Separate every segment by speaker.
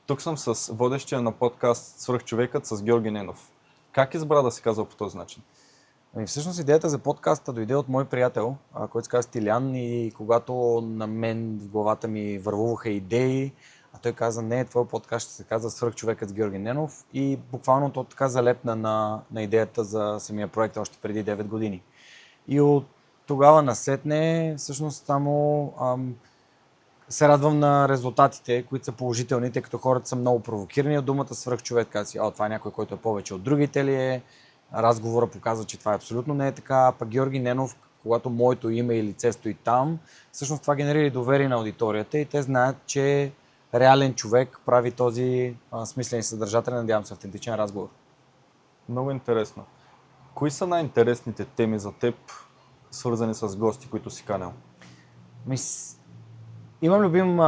Speaker 1: Тук съм с водещия на подкаст Свръхчовекът с Георги Ненов. Как избра да се казва по този начин?
Speaker 2: Всъщност идеята за подкаста дойде от мой приятел, който се казва Стилян, и когато на мен в главата ми вървуваха идеи, а той каза: не, твой подкаст ще се казва Свръхчовекът с Георги Ненов, и буквално то така залепна на идеята за самия проект още преди 9 години. И от тогава насетне всъщност само се радвам на резултатите, които са положителни, тъй като хората са много провокирани от думата свръхчовек. Казва си: това е някой, който е повече от другите ли е? Разговора показва, че това абсолютно не е така. Пък Георги Ненов, когато моето име и лице стои там, всъщност това генерира доверие на аудиторията и те знаят, че реален човек прави този смислен и съдържателен, надявам се, автентичен разговор.
Speaker 1: Много интересно. Кои са най-интересните теми за теб, свързани с гости, които си канал?
Speaker 2: Имам любим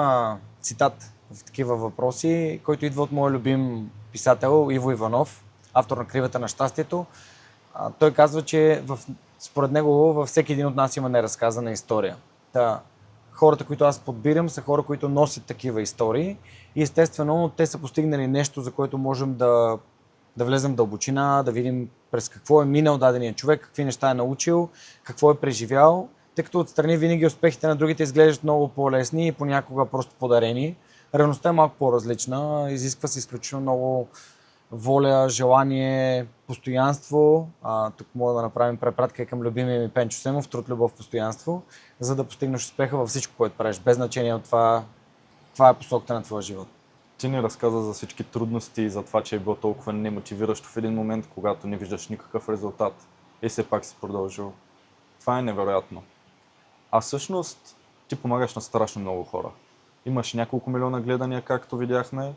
Speaker 2: цитат в такива въпроси, който идва от моя любим писател Иво Иванов, автор на Кривата на щастието. Той казва, че според него във всеки един от нас има неразказана история. Хората, които аз подбирам, са хора, които носят такива истории и естествено те са постигнали нещо, за което можем да влезем в дълбочина, да видим през какво е минал дадения човек, какви неща е научил, какво е преживял, тъй като отстрани винаги успехите на другите изглеждат много по-лесни и понякога просто подарени. Реалността е малко по-различна, изисква се изключително много воля, желание, постоянство. Тук мога да направим препратка към любимия ми Пенчо Семов: труд, любов, постоянство, за да постигнеш успеха във всичко, което правиш, без значение от това каква е посоката на твоя живот.
Speaker 1: Ти ни разказа за всички трудности и за това, че е било толкова немотивиращо в един момент, когато не виждаш никакъв резултат и все пак си продължил. Това е невероятно. А всъщност ти помагаш на страшно много хора. Имаш няколко милиона гледания, както видяхме.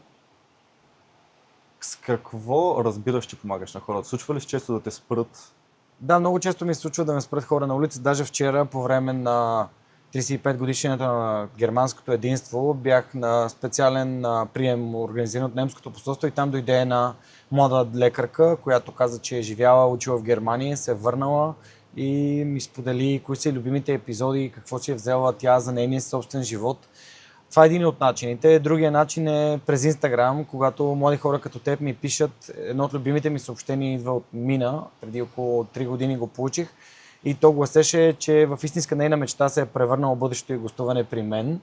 Speaker 1: С какво разбираш, че помагаш на хората? Случва ли се често да те спрат?
Speaker 2: Да, много често ми се случва да ме спрат хора на улица. Даже вчера, по време на 35 годишнината на германското единство, бях на специален прием, организиран от немското посолство, и там дойде една млада лекарка, която каза, че е живяла, учила в Германия, се е върнала и ми сподели кои са любимите епизоди и какво си е взела тя за нейния собствен живот. Това е един от начините. Другия начин е през Инстаграм, когато млади хора като теб ми пишат. Едно от любимите ми съобщения идва от Мина, преди около 3 години го получих, и то гласеше, че в истинска нейна мечта се е превърнало бъдещето и гостуване при мен.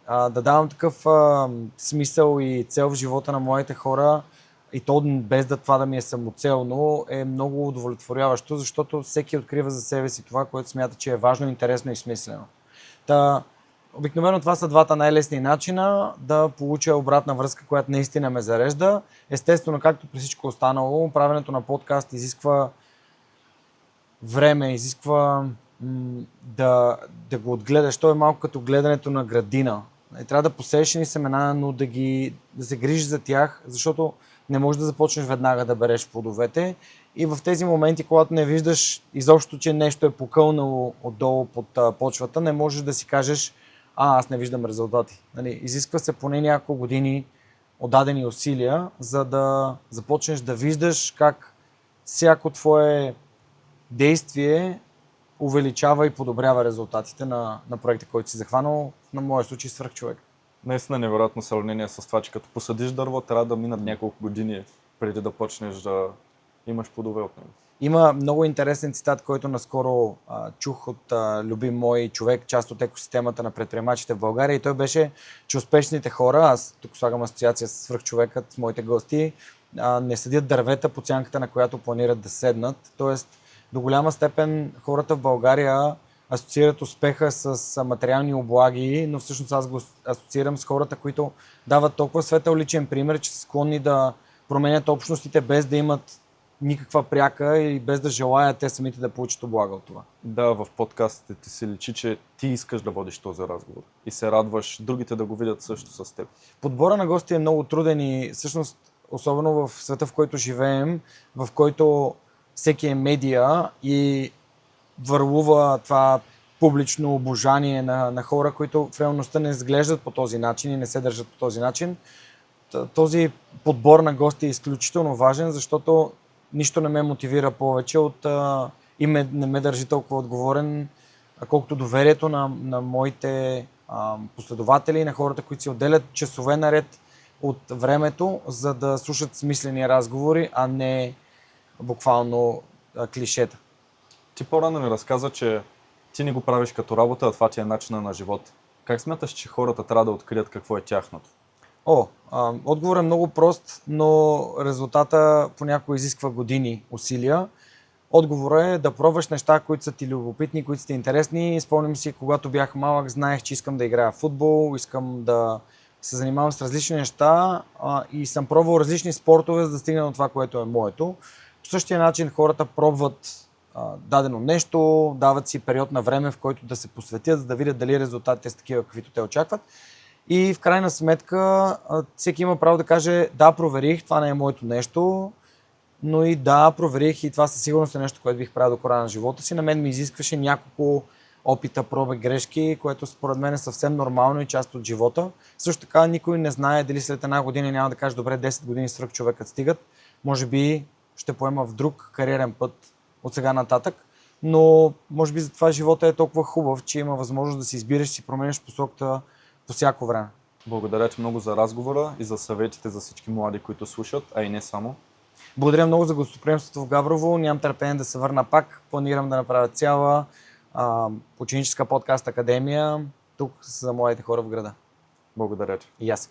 Speaker 2: Да давам такъв смисъл и цел в живота на моите хора, и то без това да ми е самоцелно, е много удовлетворяващо, защото всеки открива за себе си това, което смята, че е важно, интересно и смислено. Обикновено това са двата най-лесни начина да получа обратна връзка, която наистина ме зарежда. Естествено, както при всичко останало, правенето на подкаст изисква време, изисква да го отгледаш. То е малко като гледането на градина. Трябва да посееш ни семена, но да се грижиш за тях, защото не можеш да започнеш веднага да береш плодовете. И в тези моменти, когато не виждаш изобщо, че нещо е покълнало отдолу под почвата, не можеш да си кажеш: аз не виждам резултати. Изисква се поне няколко години отдадени усилия, за да започнеш да виждаш как всяко твое действие увеличава и подобрява резултатите на проекта, който си захванал, на моя случай Свръхчовек.
Speaker 1: Наистина невероятно сравнение с това, че като посадиш дърво, трябва да минат няколко години преди да почнеш да имаш плодове от него.
Speaker 2: Има много интересен цитат, който наскоро чух от любим мой човек, част от екосистемата на предприемачите в България, и той беше, че успешните хора, аз тук слагам асоциация с Свръхчовекът, с моите гости, не съдят дървета по сянката, на която планират да седнат. Тоест, до голяма степен хората в България асоциират успеха с материални облаги, но всъщност аз го асоциирам с хората, които дават толкова светъл личен пример, че са склонни да променят общностите без да имат никаква пряка и без да желаят те самите да получат облага от това.
Speaker 1: Да, в подкастите ти се личи, че ти искаш да водиш този разговор и се радваш другите да го видят също с теб.
Speaker 2: Подбора на гости е много труден и всъщност, особено в света, в който живеем, в който всеки е медия и върлува това публично обожание на хора, които в реалността не изглеждат по този начин и не се държат по този начин. Този подбор на гости е изключително важен, защото нищо не ме мотивира повече и не ме държи толкова отговорен, колкото доверието на моите последователи, на хората, които си отделят часове наред от времето, за да слушат смислени разговори, а не буквално клишета.
Speaker 1: Ти по-рано ми разказа, че ти не го правиш като работа, а това ти е начина на живот. Как смяташ, че хората трябва да открият какво е тяхното?
Speaker 2: Отговорът е много прост, но резултата понякога изисква години усилия. Отговорът е да пробваш неща, които са ти любопитни, които са ти интересни. Спомням си, когато бях малък, знаех, че искам да играя в футбол, искам да се занимавам с различни неща и съм пробвал различни спортове, за да стигна до това, което е моето. По същия начин хората пробват дадено нещо, дават си период на време, в който да се посветят, за да видят дали резултатите са такива, каквито те очакват. И в крайна сметка всеки има право да каже: да, проверих, това не е моето нещо, но и да, проверих и това със сигурност е нещо, което бих правил до края на живота си. На мен ми изискваше няколко опита, проби, грешки, което според мен е съвсем нормално и част от живота. Също така никой не знае дали след една година няма да каже: добре, 10 години свръх човекът стигат. Може би ще поема в друг кариерен път от сега нататък. Но може би затова живота е толкова хубав, че има възможност да си избираш и си промениш посоката по всяко време.
Speaker 1: Благодаря ти много за разговора и за съветите за всички млади, които слушат, а и не само.
Speaker 2: Благодаря много за гостоприемството в Габрово. Нямам търпение да се върна пак. Планирам да направя цяла ученическа подкаст академия тук за младите хора в града.
Speaker 1: Благодаря ти.
Speaker 2: И аз.